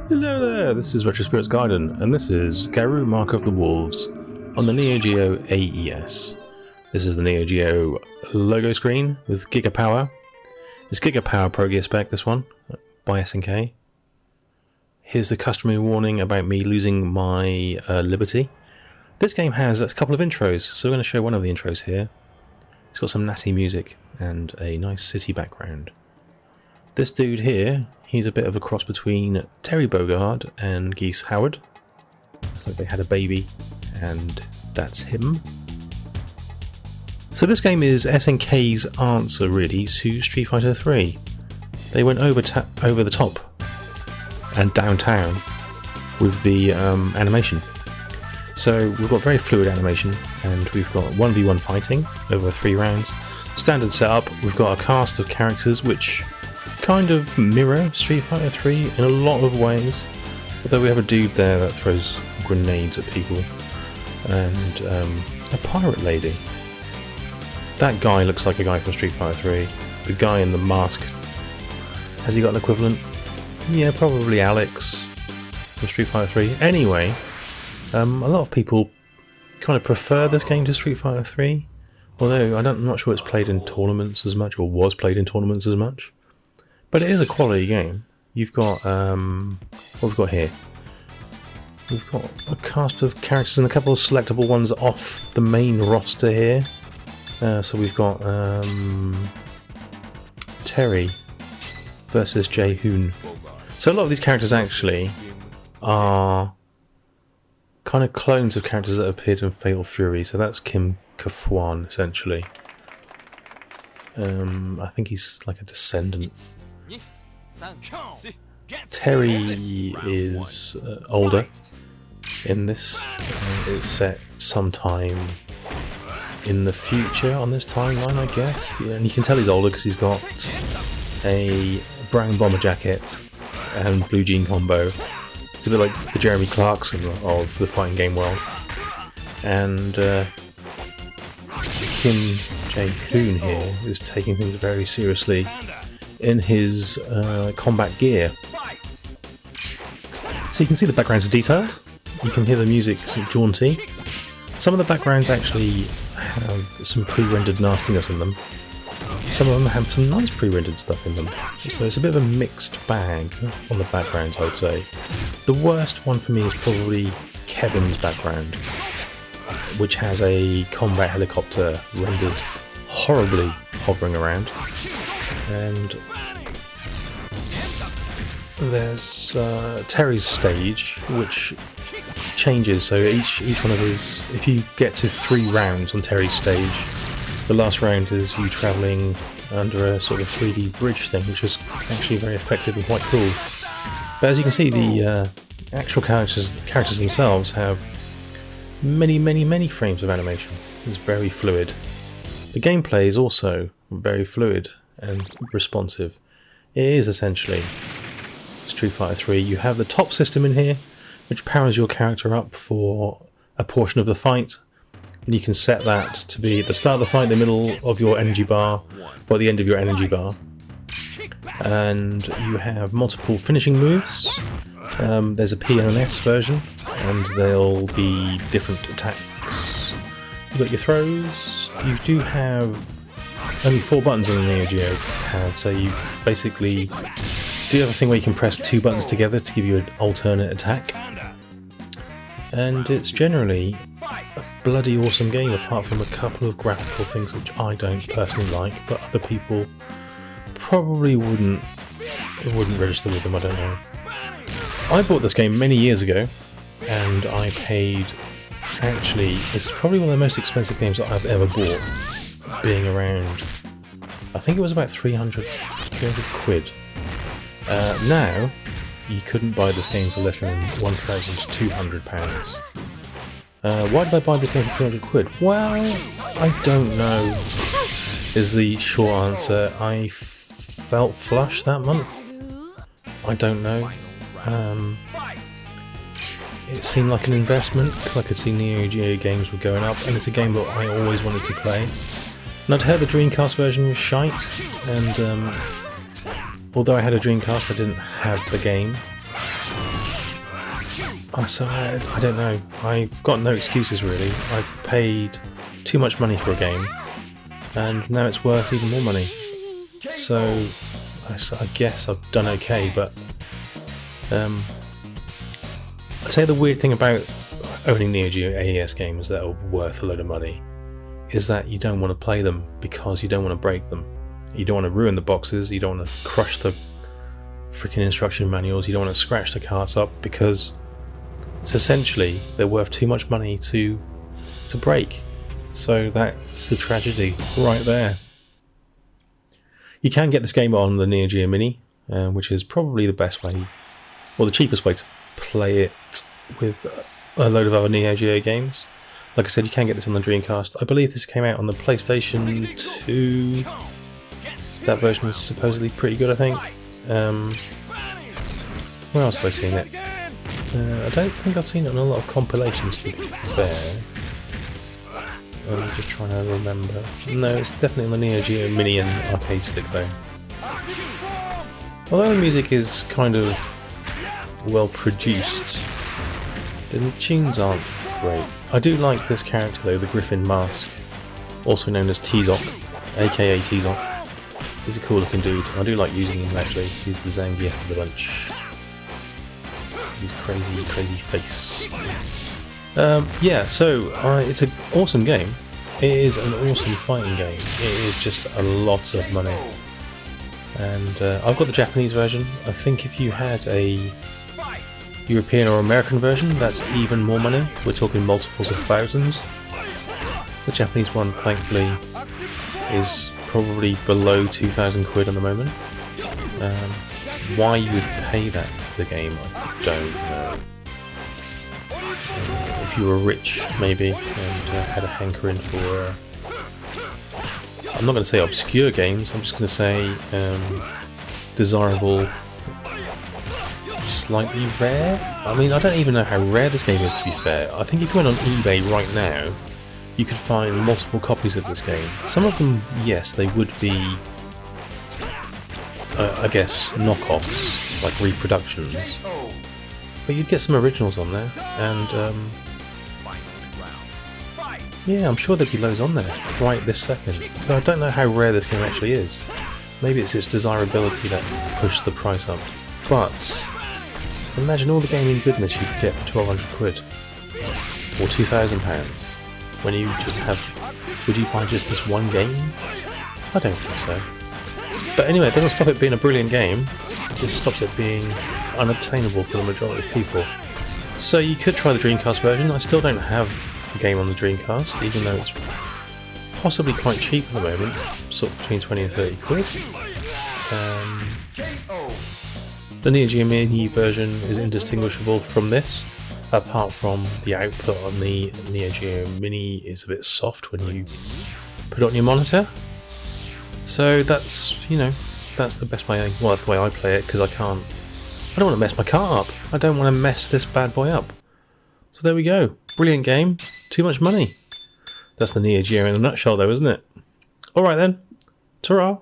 Hello there, this is Retro Spirits Garden, and this is Garou Mark of the Wolves on the Neo Geo AES. This is the Neo Geo logo screen with Giga Power. It's Giga Power Pro Gear spec, this one, by SNK. Here's the customary warning about me losing my liberty. This game has a couple of intros, so we're going to show one of the intros here. It's got some natty music and a nice city background. This dude here, he's a bit of a cross between Terry Bogard and Geese Howard. It's like they had a baby, and that's him. So this game is SNK's answer, really, to Street Fighter 3. They went over the top and downtown with the animation. So we've got very fluid animation, and we've got 1v1 fighting over 3 rounds. Standard setup, we've got a cast of characters which kind of mirror Street Fighter 3 in a lot of ways, although we have a dude there that throws grenades at people, and a pirate lady. That guy looks like a guy from Street Fighter 3. The guy in the mask, has he got an equivalent? Yeah, probably Alex from Street Fighter 3. Anyway, a lot of people kind of prefer this game to Street Fighter 3, although I'm not sure it's played in tournaments as much, or was played in tournaments as much. But it is a quality game. You've got, what we've got here? We've got a cast of characters and a couple of selectable ones off the main roster here. So we've got Terry versus Jae-hoon. So a lot of these characters actually are kind of clones of characters that appeared in Fatal Fury. So that's Kim Kafwan, essentially. I think he's like a descendant. Terry is older in this. It's set sometime in the future on this timeline, I guess. Yeah, and you can tell he's older because he's got a brown bomber jacket and blue jean combo. It's a bit like the Jeremy Clarkson of the fighting game world. And Kim Jae-hoon here is taking things very seriously in his combat gear. So you can see the backgrounds are detailed, you can hear the music sort of jaunty. Some of the backgrounds actually have some pre-rendered nastiness in them. Some of them have some nice pre-rendered stuff in them. So it's a bit of a mixed bag on the backgrounds, I'd say. The worst one for me is probably Kevin's background, which has a combat helicopter rendered horribly hovering around. And there's Terry's stage, which changes. So each one of his, if you get to 3 rounds on Terry's stage, the last round is you travelling under a sort of 3D bridge thing, which is actually very effective and quite cool. But as you can see, the actual characters themselves have many frames of animation. It's very fluid. The gameplay is also very fluid and responsive. It is essentially Street Fighter 3. You have the top system in here, which powers your character up for a portion of the fight, and you can set that to be the start of the fight, the middle of your energy bar, or the end of your energy bar. And you have multiple finishing moves. There's a P and an S version, and there'll be different attacks. You've got your throws. You do have only 4 buttons on the Neo Geo pad, so you basically do have a thing where you can press 2 buttons together to give you an alternate attack. And it's generally a bloody awesome game, apart from a couple of graphical things which I don't personally like, but other people probably wouldn't register with them, I don't know. I bought this game many years ago, and I paid, actually, this is probably one of the most expensive games that I've ever bought, being around, I think it was about 300 quid. Now, you couldn't buy this game for less than £1,200. Why did I buy this game for 300 quid? Well, I don't know, is the short answer. I felt flush that month. I don't know. It seemed like an investment because I could see Neo Geo games were going up, and it's a game that I always wanted to play. And I'd heard the Dreamcast version was shite, and although I had a Dreamcast, I didn't have the game. So I don't know. I've got no excuses really. I've paid too much money for a game, and now it's worth even more money. So I guess I've done okay, but I'd say the weird thing about owning Neo Geo AES games that are worth a load of money is that you don't want to play them because you don't want to break them. You don't want to ruin the boxes, you don't want to crush the freaking instruction manuals, you don't want to scratch the carts up because it's essentially they're worth too much money to break. So that's the tragedy right there. You can get this game on the Neo Geo Mini, which is probably the best way, or the cheapest way to play it with a load of other Neo Geo games. Like I said, you can get this on the Dreamcast. I believe this came out on the PlayStation 2. That version is supposedly pretty good, I think. Where else have I seen it? I don't think I've seen it on a lot of compilations, to be fair. I'm just trying to remember. No, it's definitely on the Neo Geo Mini and arcade stick though. Although the music is kind of well produced, the tunes aren't great. I do like this character though, the Griffin Mask, also known as T-Zoc, aka T-Zoc. He's a cool looking dude. I do like using him actually. He's the Zangief of the bunch. His crazy face. Yeah, so it's an awesome game. It is an awesome fighting game. It is just a lot of money. And I've got the Japanese version. I think if you had a European or American version, that's even more money. We're talking multiples of thousands. The Japanese one, thankfully, is probably below 2,000 quid at the moment. Why you would pay that for the game, I don't know. If you were rich, maybe, and had a hankering for... I'm not going to say obscure games, I'm just going to say desirable, slightly rare? I mean, I don't even know how rare this game is, to be fair. I think if you went on eBay right now, you could find multiple copies of this game. Some of them, yes, they would be, I guess, knockoffs, like reproductions. But you'd get some originals on there, and yeah, I'm sure there'd be loads on there right this second. So I don't know how rare this game actually is. Maybe it's its desirability that pushed the price up. But imagine all the gaming goodness you could get for 1,200 quid or £2,000 when you just have. Would you buy just this one game? I don't think so. But anyway, it doesn't stop it being a brilliant game. It just stops it being unobtainable for the majority of people. So you could try the Dreamcast version. I still don't have the game on the Dreamcast, even though it's possibly quite cheap at the moment, sort of between 20 and 30 quid. The Neo Geo Mini version is indistinguishable from this, apart from the output on the Neo Geo Mini is a bit soft when you put it on your monitor. So that's, you know, that's the best way. Well, that's the way I play it, because I don't want to mess my car up. I don't want to mess this bad boy up. So there we go. Brilliant game. Too much money. That's the Neo Geo in a nutshell though, isn't it? Alright then. Ta-ra.